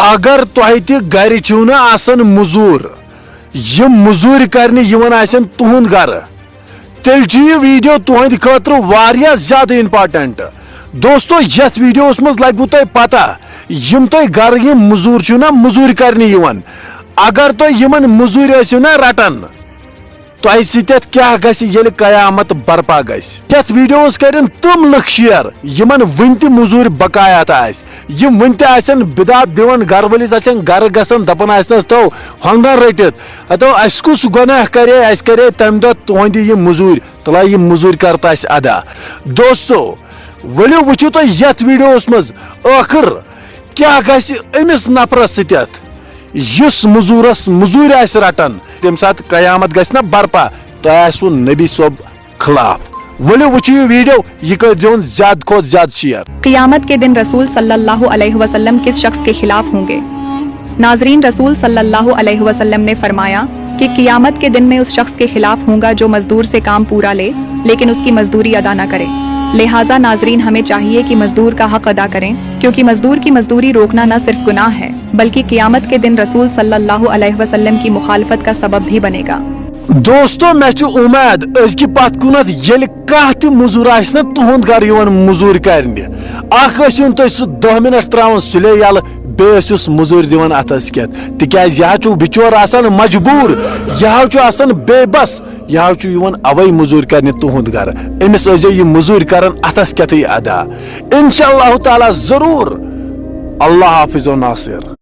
اگر تۄہہِ تہِ گرِ چھِو نہ آسان مٔزوٗر یِم مٔزوٗرۍ کرنہِ یِوان آسن تُہُنٛد گرٕ تیٚلہِ چھُ یہِ ویٖڈیو تُہنٛدِ خٲطرٕ واریاہ زیادٕ امپارٹنٹ دوستو یتھ ویٖڈیوس منٛز لگوٕ تۄہہِ پتہ یِم تۄہہِ گرٕ یِم مٔزوٗر چھِو نہ مٔزوٗرۍ کرنہِ یِوان اگر تُہۍ یِمن مٔزوٗرۍ ٲسِو نہ رٹان تۄہہِ سۭتۍ کیاہ گژھِ ییٚلہِ قیامت برپا گژھِ یتھ ویٖڈیوس کرن تِم لُکھ شیر یِمن وُنہِ تہِ مٔزوٗرۍ بقایات آسہِ یِم وُنہِ تہِ آسن بِدات دِوان گرٕ وٲلِس آسن گرٕ گژھان دپان آسنس تو ہۄنٛگن رٔٹِتھ ہتو اسہِ کُس گۄناہ کرے اسہِ کرے تمہِ دۄہ تُہنٛدِ یِم مٔزوٗرۍ تلا یِم مٔزوٗرۍ کرتہٕ اسہِ ادا دوستو ؤلِو وٕچھِو تُہۍ یتھ ویٖڈیوس منٛز ٲخر کیاہ گژھِ أمِس نفرس سۭتۍ یُس مٔزوٗرس مٔزوٗرۍ آسہِ رٹان تمہِ ساتہٕ قیامت گژھِ نہ برپا تۄہہِ آسوٕ نبی صٲب خلاف ولو وٕچھِو یہ ویڈیو یہ کٔرۍزِہون زیادٕ کھۄتہٕ زیادٕ شیئر قیامت کے دن رسول صلی اللہ علیہ وسلم کس شخص کے خلاف ہوں گے؟ ناظرین، رسول صلی اللہ علیہ وسلم نے فرمایا کہ قیامت کے دن میں اس شخص کے خلاف ہوں گا جو مزدور سے کام پورا لے لیکن اس کی مزدوری ادا نہ کرے۔ لہٰذا ناظرین ہمیں چاہیے کہ مزدور کا حق ادا کریں کیونکہ مزدور کی مزدوری روکنا نہ صرف گناہ ہے بلکہ قیامت کے دن رسول صلی اللہ علیہ وسلم کی مخالفت کا سبب بھی بنے گا۔ دوستو مےٚ چھِ اُمید أزکہِ پتھ کُنتھ ییٚلہِ کانٛہہ تہِ مٔزوٗر آسہِ نہ تُہُنٛد گرٕ یِوان مٔزوٗرۍ کرنہِ اکھ ٲسِوُن تُہۍ سُہ 10 مِنٹ تراوان سُلے یلہٕ بیٚیہِ ٲسِوُس مٔزوٗرۍ دِوان اتھس کٮ۪تھ تِکیازِ یہِ حظ چھُ بِچور آسان مجبوٗر یہِ حظ چھُ آسان بے بس یہِ حظ چھُ یِوان اوے مٔزوٗرۍ کرنہِ تُہُنٛد گرٕ أمِس ٲسۍزیو یہِ مٔزوٗرۍ کران اتھس کٮ۪تھٕے ادا انشاء اللہ تعالیٰ ضروٗر اللہ حافظ و ناصر۔